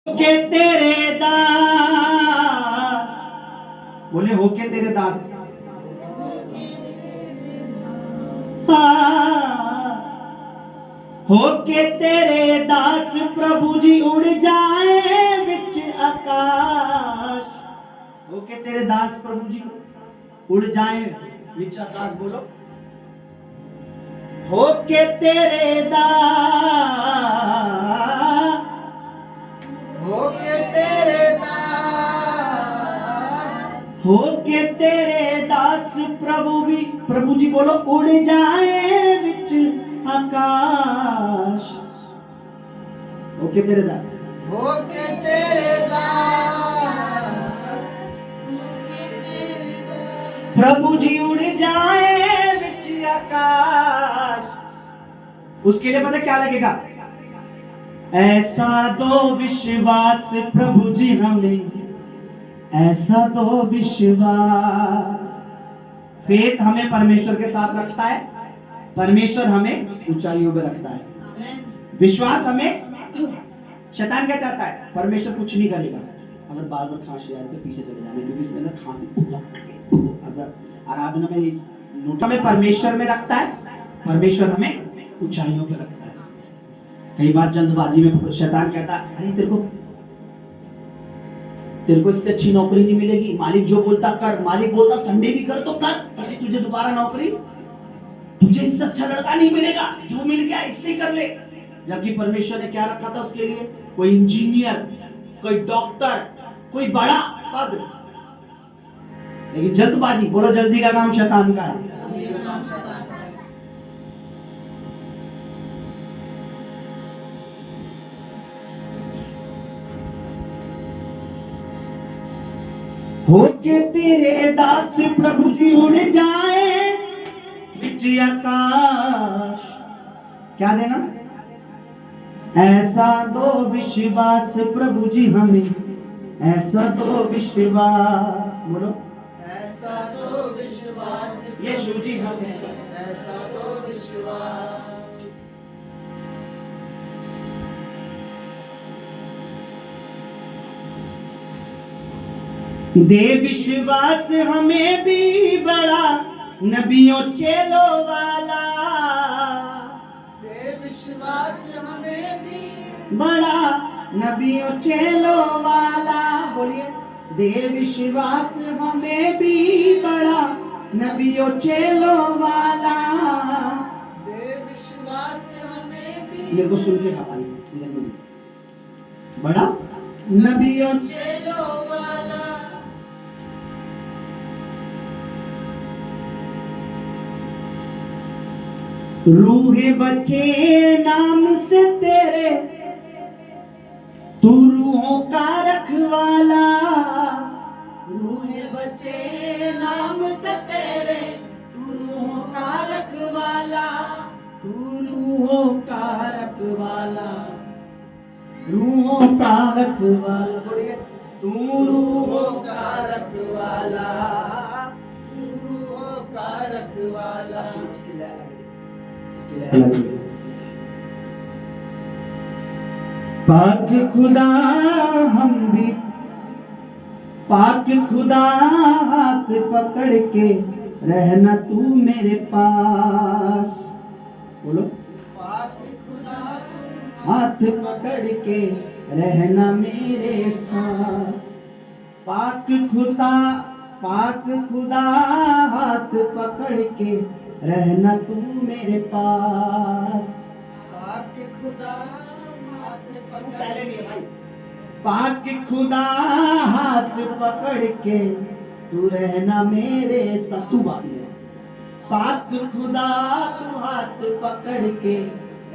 के तेरे दास, बोले हो के तेरे दास, हो के तेरे दास प्रभु जी उड़ जाए विच आकाश। हो के तेरे दास प्रभु जी उड़ जाए विच आकाश। बोलो हो के तेरे दास, हो के तेरे दास, हो के तेरे दास प्रभु जी बोलो उड़ जाए विच आकाश। हो के तेरे दास, हो के तेरे दास, प्रभु जी उड़ जाए विच आकाश। उसके लिए पता क्या लगेगा? ऐसा दो विश्वास प्रभु जी हमें, ऐसा दो विश्वास। फेथ हमें परमेश्वर के साथ रखता है, परमेश्वर हमें ऊंचाइयों में रखता है। विश्वास हमें, शैतान क्या चाहता है? परमेश्वर कुछ नहीं करेगा अगर बार बार खांसी आ रही तो पीछे चले जाने, क्योंकि इसमें ना खांसी अगर आराधना में नोटा में परमेश्वर में रखता है, परमेश्वर हमें ऊंचाइयों पे रखता है। कई बार जल्दबाजी में शैतान कहता है अरे तेरे को इससे अच्छी नौकरी नहीं मिलेगी, मालिक जो बोलता कर, मालिक बोलता संडे भी कर तो कर, अरे तुझे दोबारा नौकरी, तुझे इससे अच्छा लड़का नहीं मिलेगा, जो मिल गया इससे कर ले। जबकि परमेश्वर ने क्या रखा था उसके लिए? कोई इंजीनियर, कोई डॉक्टर, कोई बड़ा पद। लेकिन जल्दबाजी, बोलो जल्दी का काम शैतान का है। हो के तेरे दास प्रभु जी उड़ जाए विच आकाश। क्या देना? ऐसा दो विश्वास प्रभु जी हमें, ऐसा दो विश्वास। बोलो ऐसा तो विश्वास यीशु जी हमें, ऐसा तो विश्वास। दे विश्वास हमें भी बड़ा नबियों चेलों वाला, दे विश्वास हमें भी बड़ा नबियों चेलों वाला। बोलिए दे विश्वास हमें भी बड़ा नबियों चेलों वाला। दे विश्वास हमें भी मेरे को सुन के भाई बड़ा नबियों चेलो वाला। रूहे बचे नाम से तेरे, तू रूहों का रखवाला। रूहे बचे नाम से तेरे, तू रूहों का रखवाला, तू रूहों का रखवाला, रूहों का रखवाला। बोलिए तू रूहों का रखवाला, रूहों का रखवाला। इसकी लय लग रही, इसकी लय लग रही। पाक खुदा हम भी, पाक खुदा हाथ पकड़ के रहना तू मेरे पास। बोलो पाक खुदा हाथ पकड़ के रहना मेरे साथ। पाक खुदा हाथ पकड़ के रहना तू मेरे पास। पाक खुदा हाथ पहले भी है भाई। पकड़ पाक खुदा हाथ पकड़ के तू रहना मेरे साथ। तू बात में पाक खुदा तू हाथ पकड़ के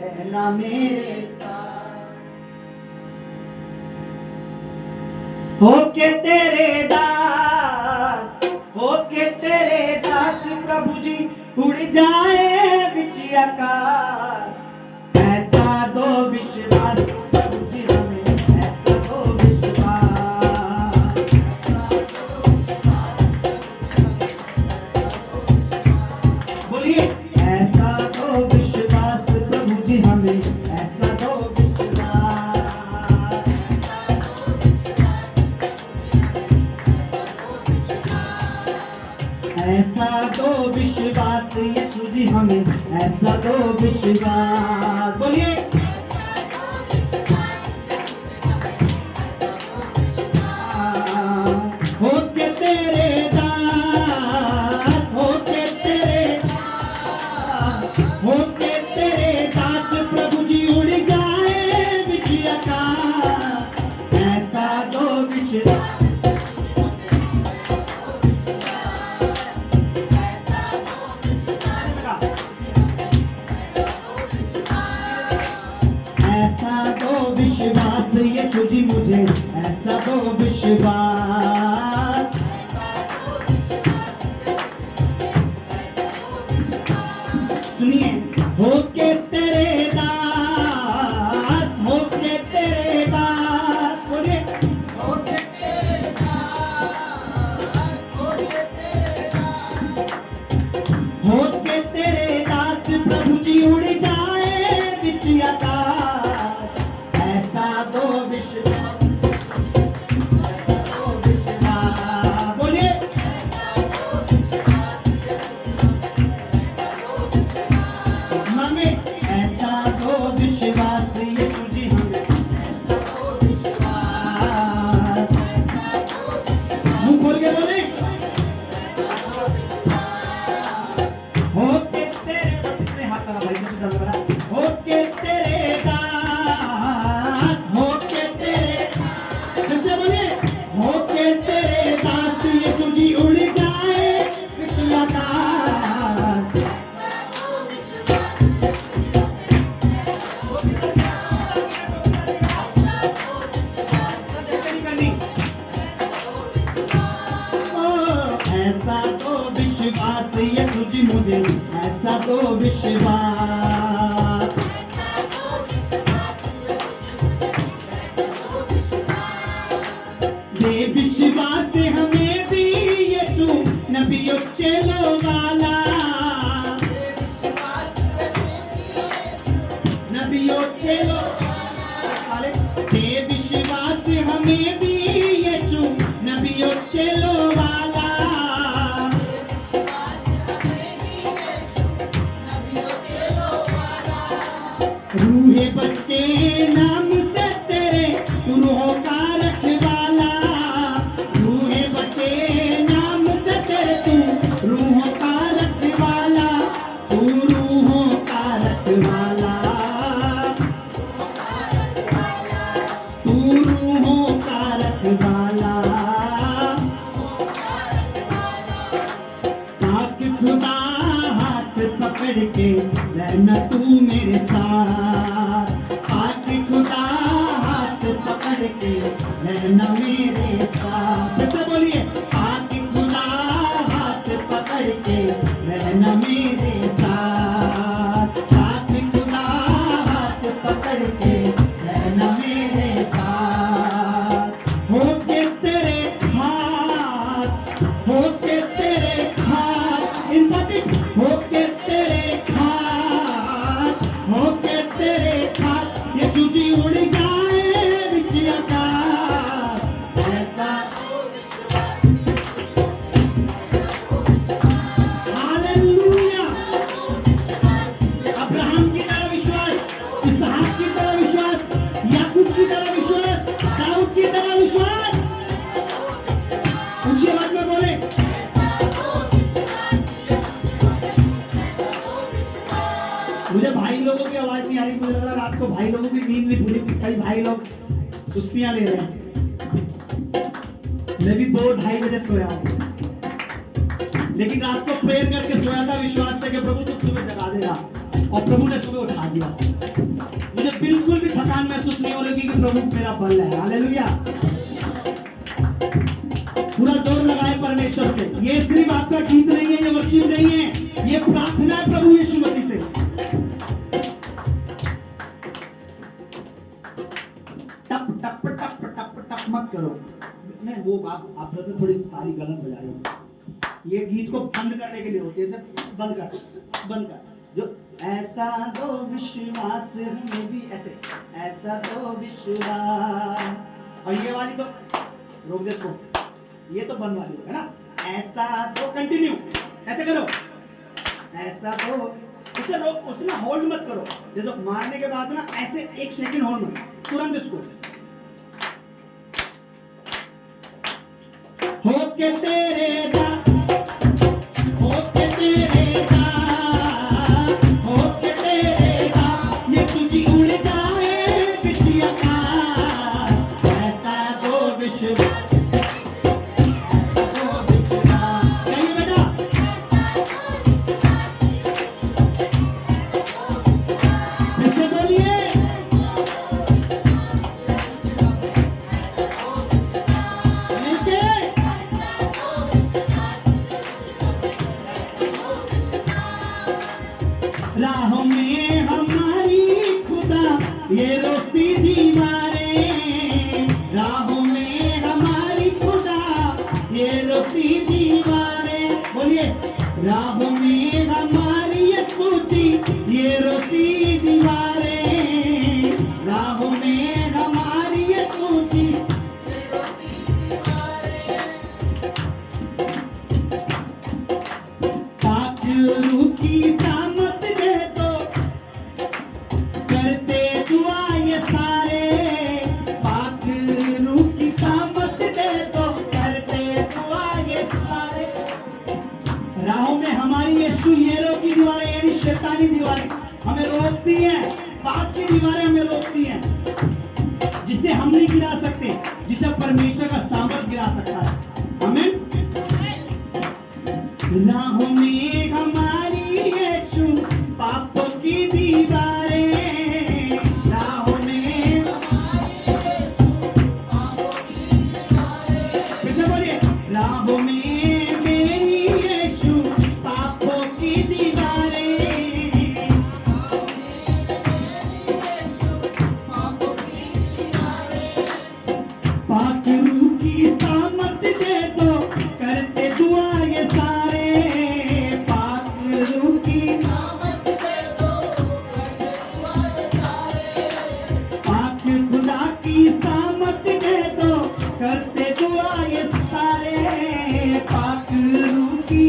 रहना मेरे साथ। हो के तेरे दास, हो के तेरे दास प्रभु जी उड़ जाए विच आकाश। ऐसा दो विश्वास प्रभु जी हमें, ऐसा दो विश्वास। बोलिए ऐसा दो विश्वास प्रभु जी हमें, ऐसा दो विश्वास। ऐसा दो विश्वास, बोलिए होके तेरे दास, होके तेरे दास, होके तेरे दास प्रभु जी उड़ जाए बिच आकाश, ऐसा दो विश्वास, ऐसा दो विश्वास यीशु जी मुझे, ऐसा दो विश्वास, सुनिए होके तेरे दास, होके तेरे दास, बोलिए होके तेरे दास, होके तेरे दास, होके तेरे दास प्रभु जी उड़ जाए बिच आकाश, ऐसा दो विश्वास, ऐसा दो विश्वास, बोलिए हमें ऐसा दो विश्वास यीशु जी हमें, ऐसा दो विश्वास, मुंह खोल के बोले होके तेरे, बस इतने हाथ लगा भाई मुझे डर लग रहा है, होके तेरे दास, होके तेरे, फिर से बोलिए होके तेरे दास यीशु जी उड़ जाए बिच आकाश, ऐसा तो विश्वास यीशु जी मुझे, ऐसा तो विश्वास, ये विश्वास हमें भी यीशु नबियों चलो वाला, नबियों चलो वाले, ये विश्वास हमें भी यीशु नबियों चलो वाला, रूहे बच्चे नाम से तेरे तू रूहों का रखवाला, रूहे बच्चे नाम से तेरे तू रूहों का रखवाला, तू रूहों का रखवाला, तू रूहों का रखवाला, पाक खुदा हाथ पकड़ के रहना तू मेरे साथ, पाक खुदा हाथ पकड़ के रहना मेरे साथ, फिर से बोलिए पाक खुदा हाथ पकड़ के रहना मेरे साथ, पाक खुदा हाथ पकड़ के रहना मेरे साथ, होके तेरे हाथ, होके तेरे हाथ, इन सभी होके तेरे हाथ, होके तेरे हाथ यीशु जी उड़ जाए बिच आकाश, ऐसा हालेलुया, अब्राहम की तरह विश्वास, इसहाक की तरह विश्वास, याकूब की तरह विश्वास, दाऊद की तरह विश्वास, ऊंची आवाज में बोले मुझे भाई लोगों की आवाज नहीं आ रही, मुझे लग रहा रात को भाई लोगों की नींद नहीं पूरी, कई भाई लोग सुस्तियां ले रहे हैं, मैं भी 2-2:30 बजे सोया हूं, लेकिन रात को प्रेयर करके सोया था विश्वास से कि प्रभु तू सुबह जगा देगा, और प्रभु ने सुबह उठा दिया, मुझे बिल्कुल भी थकान महसूस नहीं हो रही कि प्रभु मेरा बल है, हालेलुया, पूरा जोर लगाए परमेश्वर से, ये सिर्फ आपका गीत नहीं है, ये वर्शिप नहीं है, ये प्रार्थना है प्रभु यीशु मसीह से, टप टप टप टप टप मत करो, नहीं वो आप तो थोड़ी ताली गलत बजा रहे हो, ये गीत को बंद करने के लिए होती है, सर बंद कर, बंद कर, जो ऐसा दो विश्वास हमें भी, ऐसे ऐसा दो विश्वास, और ये वाली तो रोक दे इसको, ये तो बंद वाली है ना, ऐसा दो, कंटिन्यू ऐसे करो, ऐसा दो उसे रोक, उसे ना होल्ड मत करो। जैसे मारने के बाद ना ऐसे 1 सेकंड होल्ड मत, तुरंत इसको होके तेरे दा, होके तेरे दा, होके तेरे दा, ये तुझी उड़ जाए बिच आकाश, ऐसा दो विश्वास, दो विश्वास। कहिए बेटा, फिर से बोलिए, मिलके राहों में हमारी खुदा ये रोती दीवारें, राहों में हमारी खुदा ये रोती दीवारें। बोलिए, राहों में हमारी ये टूटी ये रोती दीवारें, राहों में हमारी ये टूटी। पाक रूह की सामत दे तो करते दुआ ये सारे, पाक रूह की सामत दे तो करते दुआ ये सारे। राहों में हमारी ये सुयेरों की दीवारें यानी शैतानी दीवारें हमें रोकती हैं, पाप की दीवारें हमें रोकती हैं, जिसे हम नहीं गिरा सकते, जिसे परमेश्वर का सामर्थ गिरा सकता है। आमीन। राहों में हमारी यीशु पापों की दीवारें, राहों में कैसे बोलिए, राहों में मेरी यीशु पापों की दीवारें, पाक रूह की सामत दे दो करते दुआ ये सारे, पाक रूह की पाक खुदा की सामत दे दो करते दुआ ये सारे, पाक रूह की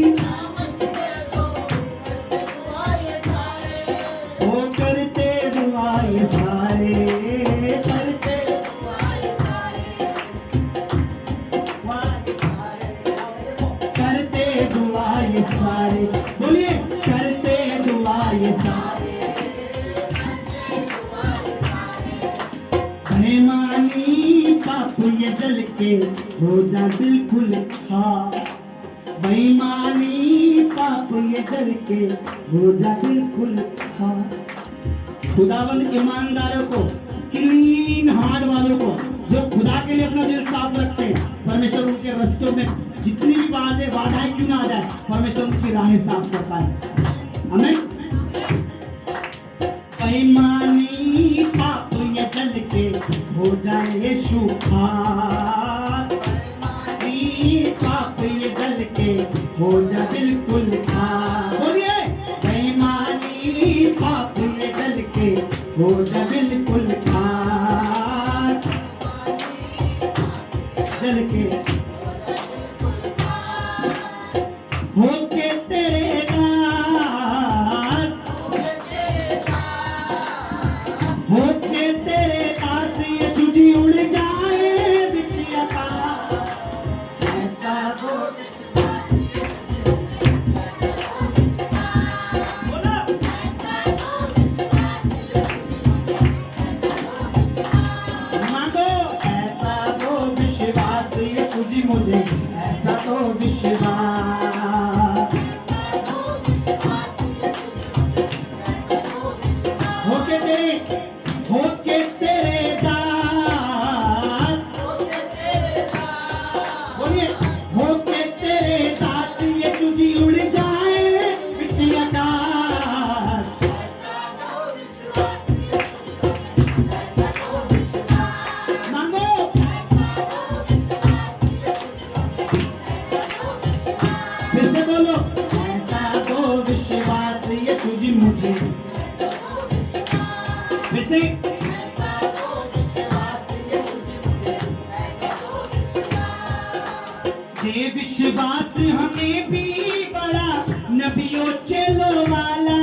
ओ करते दुआ ये सारे, करते दुआ ये सारे, करते दुआ ये सारे। बोलिए, करते दुआ ये सारे, बेईमानी पाप ये जल के हो जा बिल्कुल खाक, बेईमानी पाप ये जल के हो जा बिल्कुल खाक। खुदावंद ईमानदारों को, क्लीन हार्ट वालों को, जो खुदा के लिए अपना दिल साफ रखते हैं, परमेश्वर उनके रास्तों में जितनी भी बाधाएं क्यों ना आ जाए, परमेश्वर उनकी राहें साफ करता है। आमीन। बेईमानी पाप ये जल के हो जाए यीशु खाक, बेईमानी पाप ये जल के हो जा बिल्कुल खाक। बोलिए, बेईमानी पाप ये जल के हो जा बिल्कुल खाक, जल के होके तेरे दास, होके तेरे दास ये तुझी उड़ जाए बिच आकाश, ऐसा हो बोला, मांगो ऐसा तो विश्वास ये तुझी मुझे, ऐसा तो विश्वास, होके तेरे दास, बोलिए, होके तेरे दास ये तुझी उड़ जाए बिच आकाश, मांगो फिर से बोलो, ऐसा तो विश्वास ये तुझी मुझे, फिर से ये विश्वास हमें भी बड़ा नबियों चेलों वाला,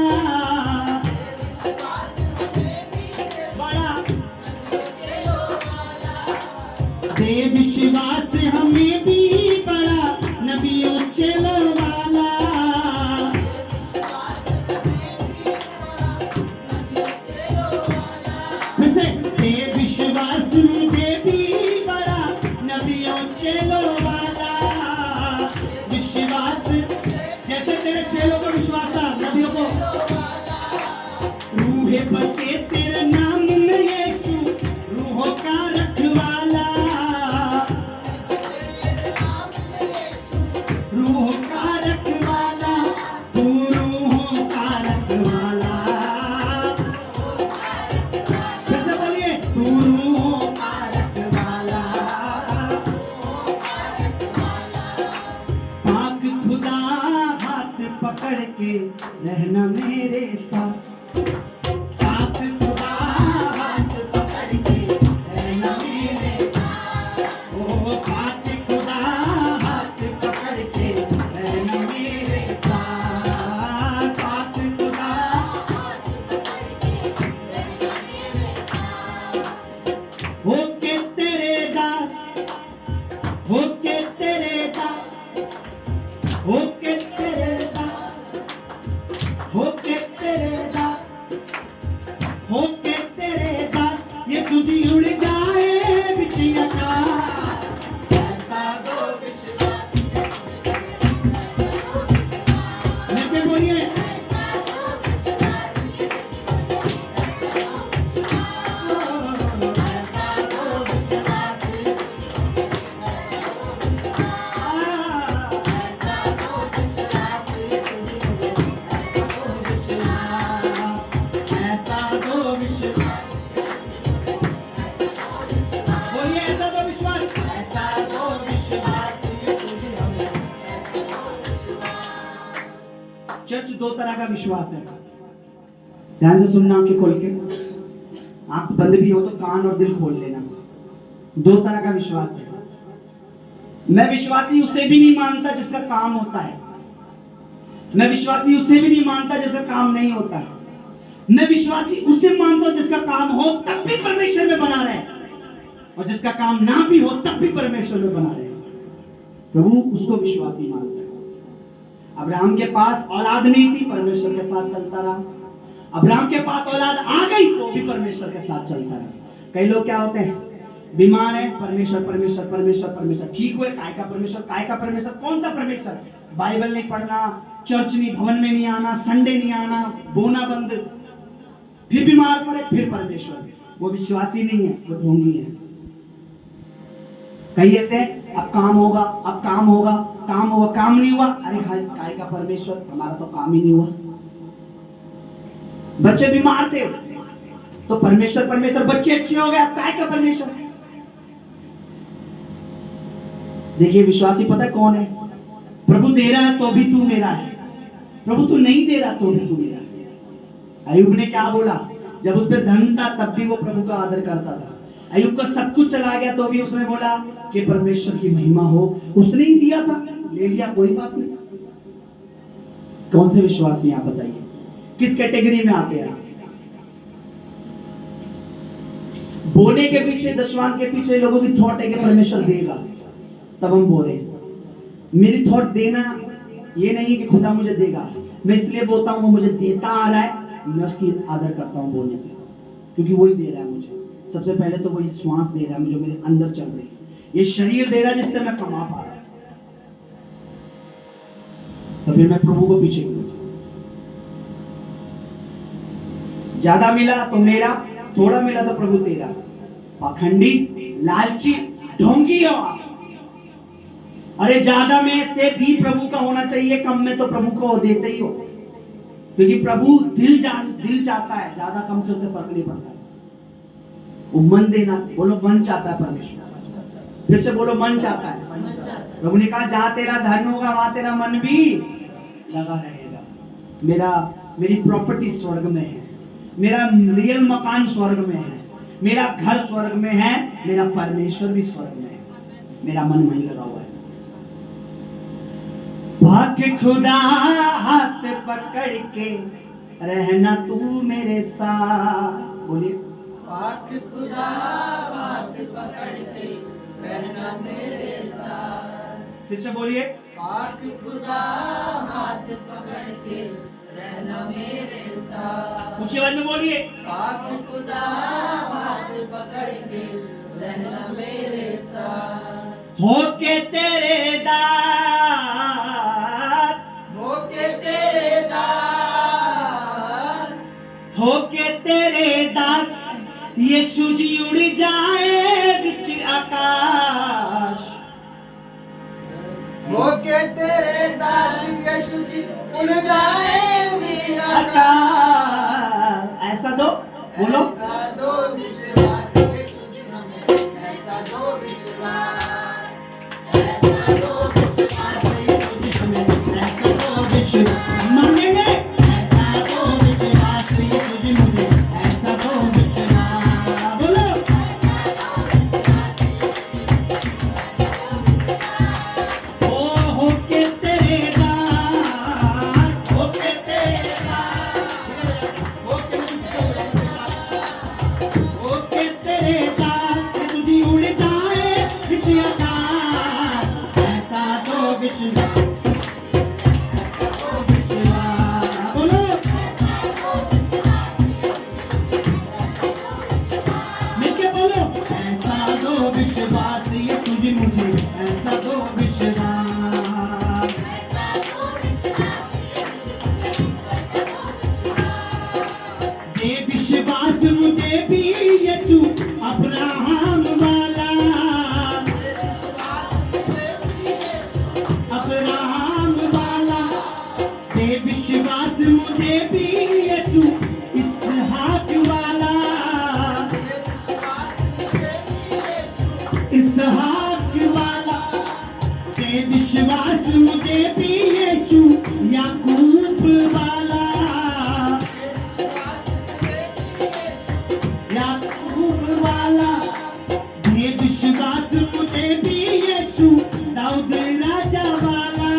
विश्वास हमें भी बड़ा चलो वाला, दे विश्वास हमें भी बड़ा नबियों चेलों वाला। विश्वास हमें भी चलो वाला, वैसे दे विश्वास मुझे भी बड़ा नबियों चेलों वाला। विश्वास जैसे तेरे चेलों को विश्वास था नबियों को, रूहे बचे तेरे नाम में यीशु, रूहों का रखवाला, रूहों का रखवाला, तू रूहों का रखवाला। कैसे बोलिए, तू रूहों का रखवाला। पाक खुदा हाथ पकड़ के रहना मेरे साथ, पाक खुदा हाथ पकड़ के रहना मेरे साथ, ओ पाक खुदा हाथ पकड़ के रहना मेरे साथ, पाक खुदा हाथ पकड़ के रहना मेरे साथ। होके तेरे दास, होके तेरे दास, होके तेरे दास, होके तेरे दास, होके तेरे दास, ये तुझी उड़ जाए बिछिया का, ऐसा दो विश्वास, लेके बोलिए, ऐसा दो विश्वास, ऐसा दो विश्वास, चर्च दो तरह का विश्वास है। ध्यान से सुनना, आंखें खोल के, आंख बंद भी हो तो कान और दिल खोल लेना। दो तरह का विश्वास है। मैं विश्वासी उसे भी नहीं मानता जिसका काम होता है, मैं विश्वासी उसे भी नहीं मानता जिसका काम नहीं होता है, मैं विश्वासी उसे मानता हूं जिसका काम हो तब भी परमेश्वर में बना रहे, और जिसका काम ना भी हो तब भी परमेश्वर में बना रहे। प्रभु उसको विश्वासी मानता है। अब्राहम के पास औलाद नहीं थी, परमेश्वर के साथ चलता रहा। अब्राहम के पास औलाद आ गई तो भी परमेश्वर के साथ चलता रहा। कई लोग क्या होते हैं, बीमार है, परमेश्वर परमेश्वर परमेश्वर परमेश्वर, ठीक हुए, काय का परमेश्वर, काय का परमेश्वर, कौन सा परमेश्वर? बाइबल नहीं पढ़ना, चर्च नहीं, भवन में नहीं आना, संडे नहीं आना, बोना बंद, फिर बीमार पड़े, फिर परमेश्वर। वो विश्वासी नहीं है, वो ढोंगी है। कहीं ऐसे अब काम होगा, अब काम होगा, काम होगा, काम नहीं हुआ, अरे काय का परमेश्वर, हमारा तो काम ही नहीं हुआ। बच्चे बीमार थे तो परमेश्वर परमेश्वर, बच्चे अच्छे हो गए, अब काय का परमेश्वर। देखिए विश्वासी पता कौन है? प्रभु दे रहा है तो भी तू मेरा है, प्रभु तू नहीं दे रहा तो भी तू मेरा है। अय्यूब ने क्या बोला? जब उस पर धन था तब भी वो प्रभु का आदर करता था। अय्यूब का सब कुछ चला गया तो भी उसने बोला कि परमेश्वर की महिमा हो, उसने ही दिया था, ले लिया, कोई बात नहीं। कौन से विश्वासी आप बताइए, किस कैटेगरी में आते हैं? बोले के पीछे, दशवांश के पीछे लोगों की थॉट है कि परमेश्वर देगा, तब हम बोले। मेरी थॉट देना ये नहीं है कि खुदा मुझे देगा, मैं इसलिए बोलता हूं वो मुझे देता आ रहा है, मैं उसकी आदर करता हूं बोलने से, क्योंकि वही दे रहा है मुझे। सबसे पहले तो वही श्वास दे रहा है मुझे, मेरे अंदर चल रही है, ये शरीर दे रहा है जिससे मैं कमा पा रहा हूं, तो फिर मैं प्रभु को पीछे करूं। ज्यादा मिला तो मेरा, थोड़ा मिला तो प्रभु तेरा। पाखंडी, लालची, ढोंगी हो आप। अरे ज्यादा में से भी प्रभु का होना चाहिए, कम में तो प्रभु को देते ही हो, क्योंकि प्रभु दिल चाहता है, ज्यादा कम से उसे फर्क नहीं पड़ता। वो मन देना, बोलो मन चाहता है परमेश्वर, फिर से बोलो मन चाहता है। प्रभु ने कहा जहां तेरा धन होगा वहां तेरा मन भी लगा रहेगा। मेरी प्रॉपर्टी स्वर्ग में है, मेरा रियल मकान स्वर्ग में है, मेरा घर स्वर्ग में है, मेरा परमेश्वर भी स्वर्ग में है, मेरा मन वहीं लगा हुआ है। पाक खुदा हाथ पकड़ के रहना तू मेरे साथ। बोलिए पाक खुदा हाथ पकड़ के रहना मेरे साथ। फिर से बोलिए पाक खुदा हाथ पकड़ के रहना मेरे साथ। ऊंची आवाज में बोलिए पाक खुदा हाथ पकड़ के रहना मेरे साथ। होके तेरे दास, होके तेरे दास, होके तेरे दास, यीशु जी उड़ जाए बिच आकाश। होके तेरे दास यीशु जी उड़ जाए बीच आकाश। आकाश ऐसा दो बोलो ऐसा दो विश्वास यीशु जी हमें, ऐसा दो विश्वास, ऐसा दो विश्वास यीशु जी हमें, ऐसा दो विश्वास मांगेंगे, ऐसा दो विश्वास यीशु जी मुझे, ऐसा दो विश्वास बोलो ओ होके तेरे दास, होके तेरे दास, होके तेरे दास, तुझी उड़ जाए बिच आकाश। ऐसा दो विश्वास, ऐसा दो विश्वास बोलो मिलके बोलो ऐसा दो विश्वास ये तुझे मुझे, ऐसा दो विश्वास। ये विश्वास मुझे भी यीशु अब्राहम वाला, अब्राहम वाला। ये विश्वास मुझे भी यीशु इसहाक वाला, इसहाक वाला। ये विश्वास मुझे भी यीशु याकूब वाला, याकूब वाला। ये विश्वास मुझे भी यीशु दाऊद राजा वाला,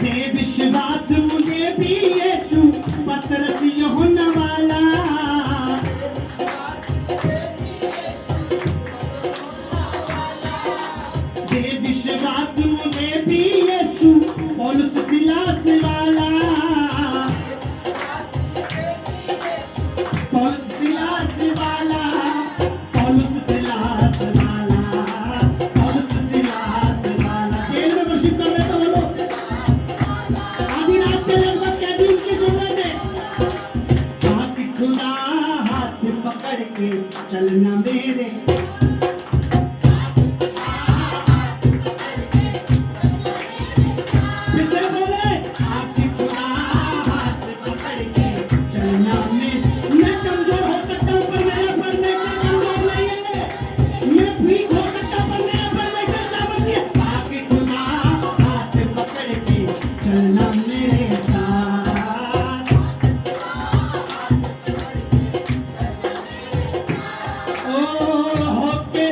ये विश्वास मुझे भी यीशु पतरस यूहन्ना वाला, ये विश्वास मुझे भी यीशु पौलुस सिलास वाला, पौलुस सिलास वाला, पौलुस सिलास वाला, पौलुस सिलास वाला। जेल में वर्शिप कर रहे तो बोलो आधी रात के लगभग कैदी उनकी सुन रहे थे। हाथ खुदा हाथ पकड़ के चलना मेरे, फिर से बोले हाथ खुदा हाथ पकड़ के चलना मेरे। मैं कमजोर हो सकता हूँ पर मेरा परमेश्वर कमजोर नहीं है, मैं वीक हो सकता हूँ पर मेरा परमेश्वर सामर्थी है। हाथ खुदा हाथ पकड़ के चलना मेरे साथ। ओ होके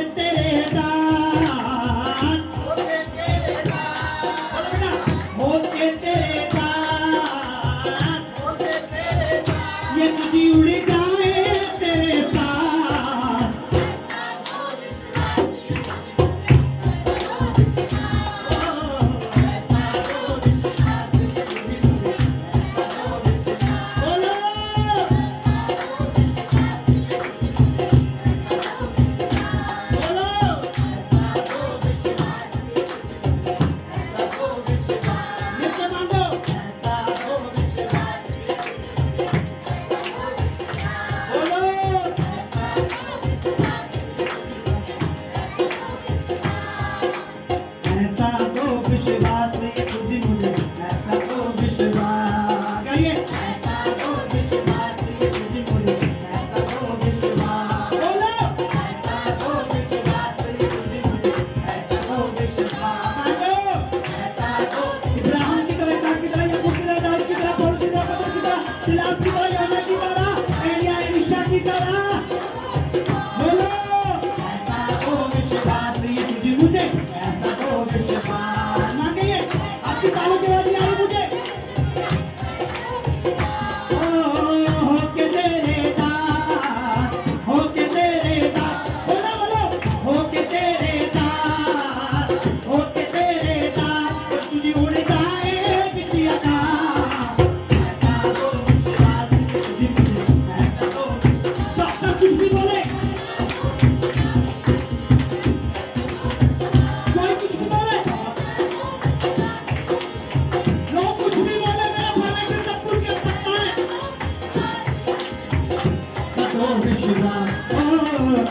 दो विश्वास,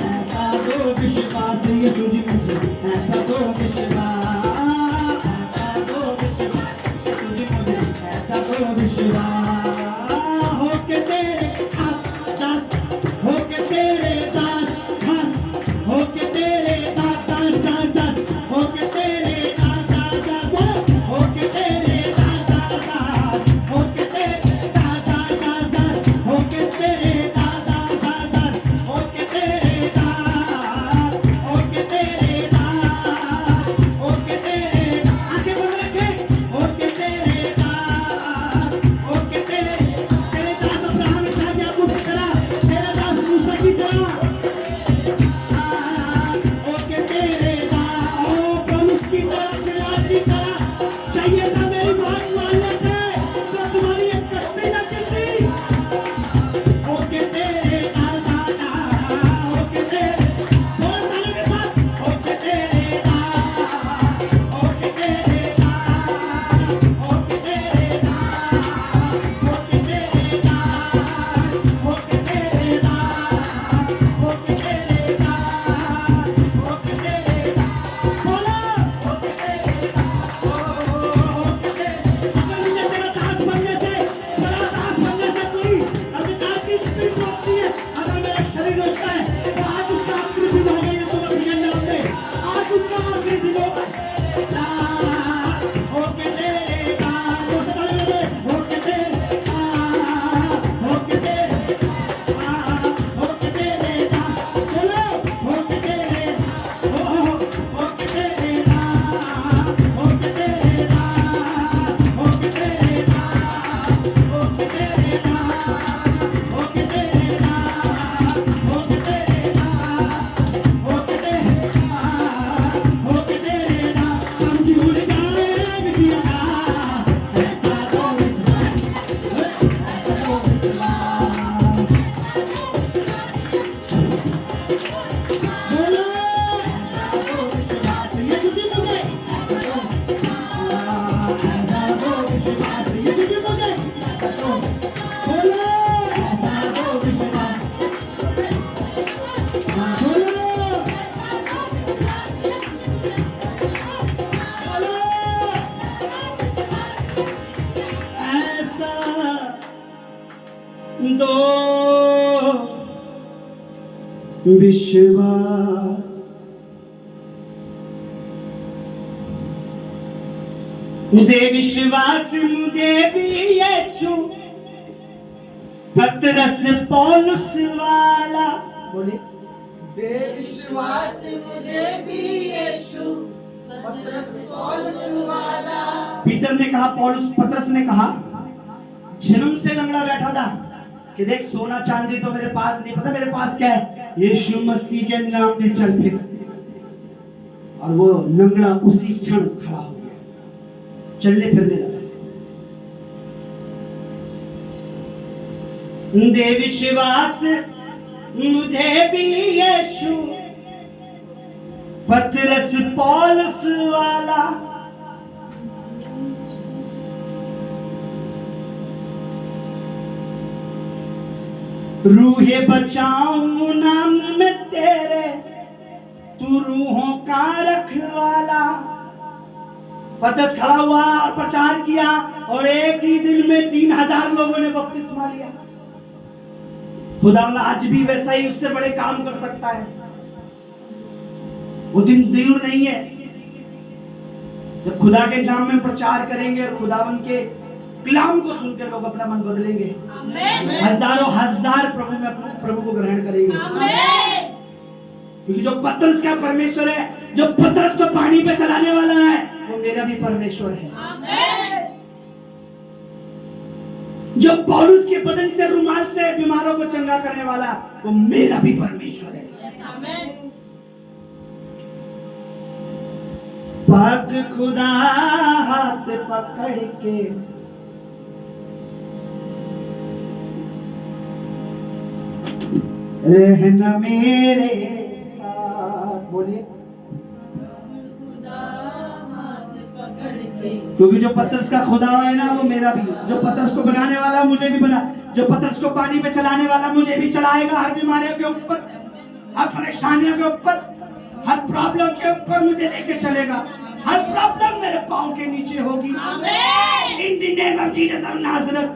ऐसा दो विश्वास यीशु जी मुझे, ऐसा दो विश्वास, ऐसा दो विश्वास यीशु जी मुझे, ऐसा दो विश्वास। होके तेरे दास, होके तेरे दास, होके तेरे दास, होके तेरे दास, होके तेरे दास, होके तेरे दास, होके तेरे दास, होके तेरे दास, होके तेरे दास, होके तेरे आगे बोल रखे, होके तेरे दास, होके तेरे दास अब्राहम इसहाक याकूब की तरह, तेरा दास मूसा की तरह, होके तेरे दास, ओ पौलुस की तरह, सिलास की तरह, चाहिए था मेरी बात मान लेते तो तुम्हारी एक कश्ती न गिरती। होके तेरे दादा, होके तेरे बोल ताले के साथ, होके तेरे दादा, होके तेरे दादा, होके तेरे दादा, होके तेरे दादा, होके तेरे दादा, होके तेरे दादा, होके तेरे दादा, बोलो होके तेरे दादा, होके तेरे। अगर मुझे तेरा दास बनने से, तेरा दास बनने से कोई अधिकार की स्पीड रोकती है, अगर मेरा शरीर रोकता है तो आज उसका आखिरी दिन होगा यीशु मसीह के नाम में, आज उसका आखिरी दिन होगा। होके तेरे दास, होके तेरे दास, होके तेरे दास, होके तेरे दास, होके तेरे दास, बोलो होके तेरे दास, होके तेरे दास, होके तेरे दास, होके तेरे दास, होके तेरे दास, होके तेरे दास, होके तेरे दास, होके तेरे दास, होके तेरे दास, हम जुड़ गए बिटिया, ऐसा दो विश्वास, ऐसा दो विश्वास, बोलो ऐसा दो विश्वास यीशु जी मुझे, ऐसा दो विश्वास, ऐसा दो विश्वास यीशु जी मुझे, ऐसा दो, बोलो ऐसा दो विश्वास, बोलो ऐसा दो विश्वास, दे विश्वास मुझे भी यीशु, पतरस पौलुस वाला, बोले बेविश्वास मुझे भी यीशु, पतरस पौलुस वाला। पीटर ने कहा, पतरस ने कहा, जन्म से लंगड़ा बैठा था कि देख सोना चांदी तो मेरे पास नहीं, पता मेरे पास क्या है, यीशु मसीह के नाम में चल फिर। और वो लंगड़ा उसी क्षण खड़ा हो गया, चलने फिरने लगा। दे विश्वास मुझे भी यीशु, पतरस पौलुस वाला, रूहे बचाऊं नाम में तेरे, तू रूहों का रखवाला। पतरस खड़ा हुआ और प्रचार किया और एक ही दिन में 3000 लोगों ने बपतिस्मा लिया। खुदा आज भी वैसा ही उससे बड़े काम कर सकता है। वो दिन दूर नहीं है जब खुदा के नाम में प्रचार करेंगे और खुदावन के कलाम को सुनकर लोग अपना मन बदलेंगे। हजारों हजार प्रभु को ग्रहण करेंगे। क्योंकि जो पतरस का परमेश्वर है, जो पतरस को पानी पे चलाने वाला है, वो मेरा भी परमेश्वर है। जो पौलुस के बदन से रुमाल से बीमारों को चंगा करने वाला, वो मेरा भी परमेश्वर है। पग खुदा हाथ पकड़ के रहना मेरे साथ, बोलिए खुदा हाथ पकड़ क्योंकि जो पतरस का खुदा है ना वो मेरा भी, जो पतरस को बनाने वाला मुझे भी बना, जो पतरस को पानी पे चलाने वाला मुझे भी चलाएगा। हर बीमारियों के ऊपर, हर परेशानियों के ऊपर, हर प्रॉब्लम के ऊपर मुझे लेके चलेगा। हर प्रॉब्लम मेरे पाँव के नीचे होगी। In the name of Jesus of Nazareth.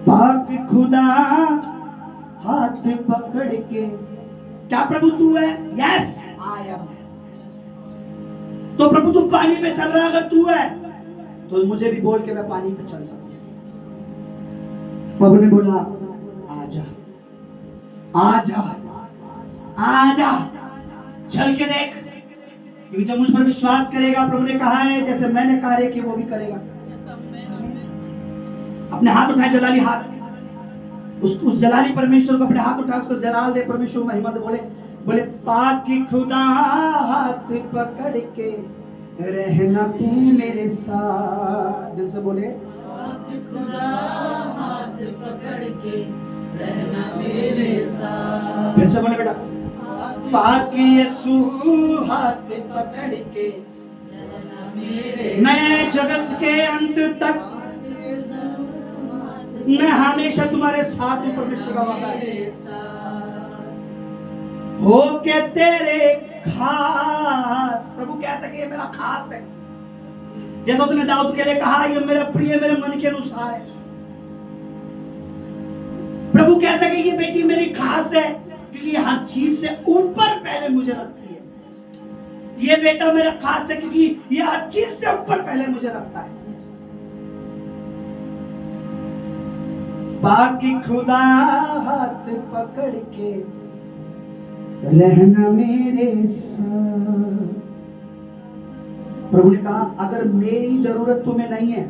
पाक खुदा हाथ पकड़ के, क्या प्रभु तू है? Yes I am. तो प्रभु तू पानी पे चल रहा है, अगर तू है तो मुझे भी बोल के मैं पानी पे चल सकता हूं। प्रभु ने बोला आजा आजा आजा, चल के देख, क्योंकि जब मुझ पर विश्वास करेगा, प्रभु ने कहा है जैसे मैंने कार्य किए वो भी करेगा। अपने हाथ उठाए, जलाली हाथ, उस जलाली परमेश्वर को अपने हाथ उठाए, उसको जलाल दे, परमेश्वर महिमा दे। बोले पाक खुदा हाथ पकड़ के रहना तू मेरे साथ। दिल से बोले पाक खुदा हाथ पकड़ के रहना मेरे साथ। फिर से बोले बेटा, पाक यीशु हाथ पकड़ के रहना मेरे, मैं जगत के अंत तक, मैं हमेशा तुम्हारे साथ हूं। परमेश्वर का वादा है, हो के तेरे खास। प्रभु कहता है कि ये मेरा खास है, जैसा उसने दाऊद के लिए कहा ये मेरा प्रिय, मेरे मन के अनुसार है। प्रभु कहता है कि ये बेटी मेरी खास है, क्योंकि हर चीज से ऊपर पहले मुझे रखती है। ये बेटा मेरा खास है, क्योंकि ये हर चीज से ऊपर पहले मुझे रखता है। बाकी खुदा हाथ पकड़ के रहना मेरे साथ। प्रभु ने कहा अगर मेरी जरूरत तुम्हें नहीं है,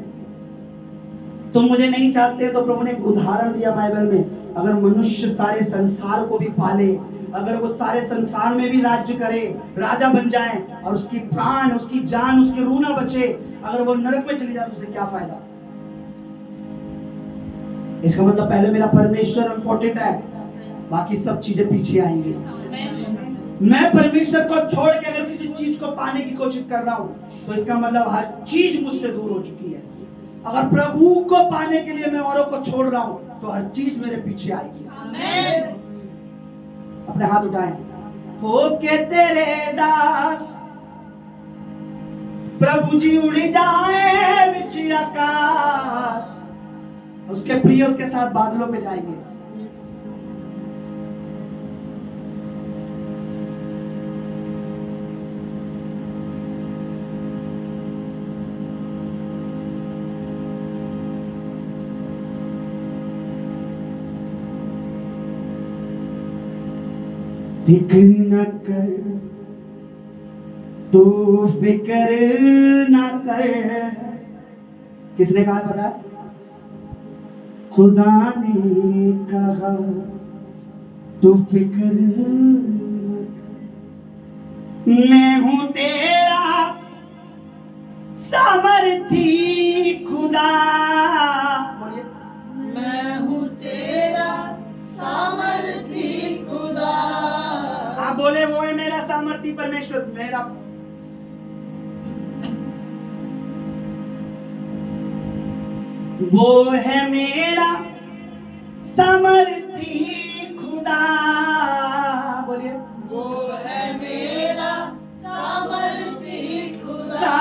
तुम मुझे नहीं चाहते, तो प्रभु ने एक उदाहरण दिया बाइबल में, अगर मनुष्य सारे संसार को भी पाले, अगर वो सारे संसार में भी राज्य करे, राजा बन जाए, और उसकी प्राण, उसकी जान, उसकी रूह ना बचे, अगर वो नरक में चली जाए तो उसे क्या फायदा? इसका मतलब पहले मेरा परमेश्वर इंपॉर्टेंट है, बाकी सब चीजें पीछे आएंगी। मैं परमेश्वर को छोड़ के अगर किसी चीज को पाने की कोशिश कर रहा हूं, तो इसका मतलब हर चीज मुझसे दूर हो चुकी है। अगर प्रभु को पाने के लिए मैं औरों को छोड़ रहा हूं, तो हर चीज मेरे पीछे आएगी। अपने हाथ उठाएं। हो के तेरे दास प्रभु जी उड़ जाए विच आकाश, उसके प्रिय उसके साथ बादलों पे जाएंगे। फिक्र न कर, तू फिक्र न कर। किसने कहा पता है? खुदा ने कहा तू फिक्र न कर। मैं हूं तेरा सामर्थी खुदा। बोलिए, मैं हूँ तेरा सामर्थी खुदा। हाँ बोले, वो है मेरा सामर्थी परमेश्वर, मेरा। वो है मेरा सामर्थी खुदा। बोलिए, वो है मेरा सामर्थी खुदा।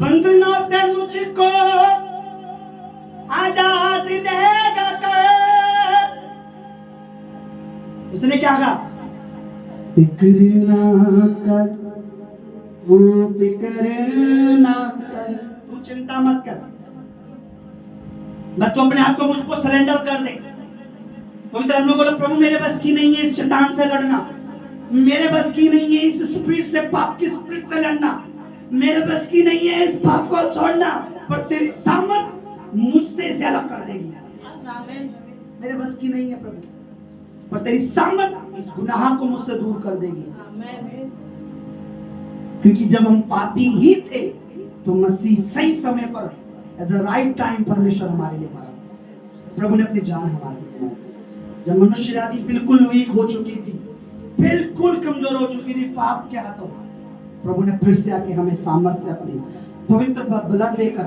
बंधनों से मुझको आजाद देगा कर। उसने क्या कहा? फिक्र ना कर, तू फिक्र ना कर, तू चिंता मत कर। मैं तो अपने आप को मुझको सरेंडर कर दे। पवित्र आत्मा बोलो, प्रभु मेरे बस की नहीं है इस शैतान से लड़ना, मेरे बस की नहीं है इस स्पिरिट से, पाप की स्पिरिट से लड़ना, मेरे बस की नहीं है इस पाप को छोड़ना, पर तेरी सामर्थ मुझसे इसे अलग कर देगी। मेरे बस की नहीं है प्रभु, पर तेरी सामर्थ इस गुनाह को मुझसे दूर कर देगी। क्योंकि जब हम पापी ही थे, तो मसीह सही समय पर एट द राइट टाइम परमेश्वर हमारे लिए मरा। प्रभु ने अपनी जान हमारे लिए दी। जब मनुष्य आदि बिल्कुल वीक हो चुकी थी, बिल्कुल कमजोर हो चुकी थी पाप के हाथों। प्रभु ने फिर से आके हमें सामर्थ्य अपनी पवित्र ब्लड देकर,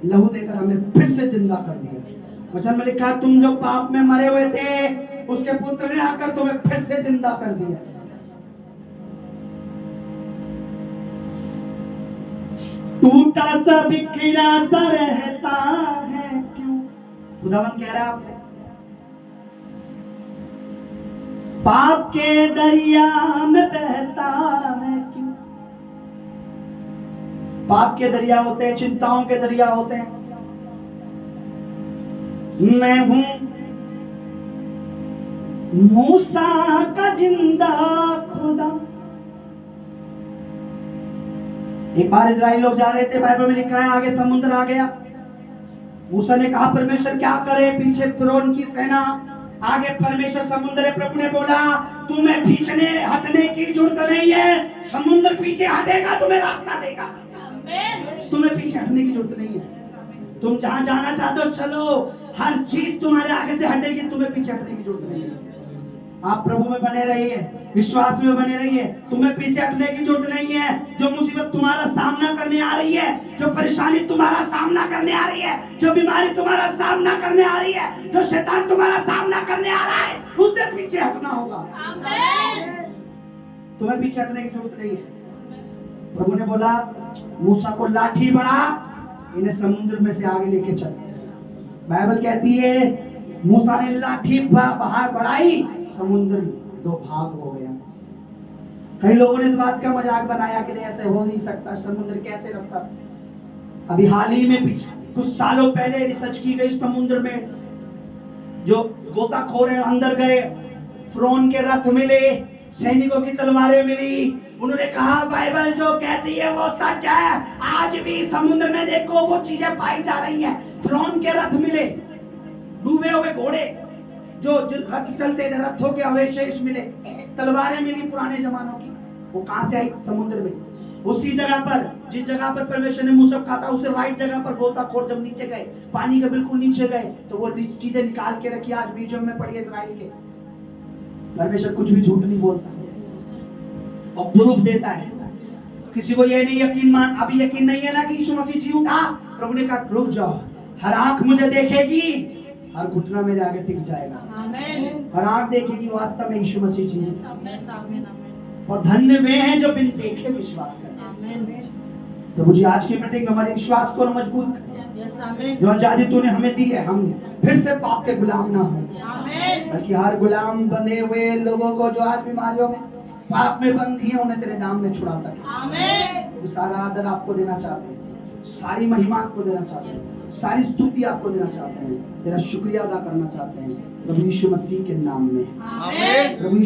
लहू देकर हमें फिर से जिंदा कर दिया। वचन में लिखा, तुम जो पाप में मरे हुए थे उसके पुत्र ने आकर तुम्हें फिर से जिंदा कर दिया। टूटा सा बिखरा सा रहता है क्यों? खुदावन कह रहा है आपसे, पाप के दरिया में बहता है क्यों? पाप के दरिया होते हैं, चिंताओं के दरिया होते हैं। मैं हूं मूसा का जिंदा खुदा। एक बार इजराइल लोग जा रहे थे, बाइबल में लिखा है आगे समुद्र आ गया। मूसा ने कहा परमेश्वर क्या करे, पीछे फिरौन की सेना, आगे परमेश्वर समुद्र है। प्रभु ने बोला तुम्हें पीछे हटने की जरूरत नहीं है, समुद्र पीछे हटेगा, तुम्हें रास्ता देगा। तुम्हें पीछे हटने की जरूरत नहीं है, तुम जहां जाना चाहते हो चलो, हर चीज तुम्हारे आगे से हटेगी, तुम्हें पीछे हटने की जरूरत नहीं है। आप प्रभु में बने रहिए, विश्वास में बने रहिए, तुम्हें पीछे हटने की जरूरत नहीं है। जो मुसीबत तुम्हारा सामना करने आ रही है, जो परेशानी तुम्हारा सामना करने आ रही है, जो बीमारी तुम्हारा सामना करने आ रही है, जो शैतान तुम्हारा सामना करने आ रहा है, उससे पीछे हटना होगा। तुम्हें पीछे हटने की जरूरत नहीं है। प्रभु ने बोला मूसा को लाठी बढ़ा, इन्हें समुद्र में से आगे लेके चल। बाइबल कहती है मूसा ने लाठी बाहर बढ़ाई, समुद्र दो भाग हो गया। कई लोगों ने इस बात का मजाक बनाया कि ऐसे हो नहीं सकता, समुद्र कैसे रास्ता। अभी हाल ही में कुछ सालों पहले रिसर्च की गई, समुद्र में जो गोताखोर है अंदर गए, फिरौन के रथ मिले, सैनिकों की तलवारें मिली। उन्होंने कहा बाइबल जो कहती है वो सच है, आज भी समुद्र में देखो वो चीजें पाई जा रही हैं। फिरौन के रथ मिले, डूबे हुए घोड़े जो रथ चलते थे, रथों के अवशेष मिले, तलवारें मिली पुराने जमानों की। वो कहां से आई? समुद्र में। उसी जगह पर जिस जगह पर परमेश्वर ने मूसा कहा था, उसे राइट जगह पर गोताखोर जब नीचे गए, पानी के बिल्कुल नीचे गए, तो वो चीजें निकाल के रखी, आज म्यूजियम में पड़ी है इजराइल के। परमेश्वर कुछ भी झूठ नहीं बोलता और प्रूफ देता है। किसी को ये नहीं यकीन अभी यकीन नहीं है ना कि यीशु मसीह जी उठा। प्रभु ने कहा रुक जाओ, हर आंख मुझे देखेगी, हर घुटना मेरे आगे टिक जाएगा। आमीन। हर आंख देखेगी वास्तव में यीशु मसीह जी। और धन्य वे हैं जो बिन देखे विश्वास करते हैं। प्रभु जी आज की मीटिंग हमारे विश्वास को मजबूत कर, जो आजादी तूने हमें दी है, हम फिर से पाप के गुलाम ना हो, बल्कि हर गुलाम बंधे हुए लोगों को जो आज बीमारियों में पाप में बंधी है, उन्हें तेरे नाम में छुड़ा सके। वो सारा आदर आपको देना चाहते हैं, सारी महिमा आपको देना चाहते हैं, सारी स्तुति आपको देना चाहते हैं, तेरा शुक्रिया अदा करना चाहते हैं प्रभु यीशु मसीह के नाम में। प्रभु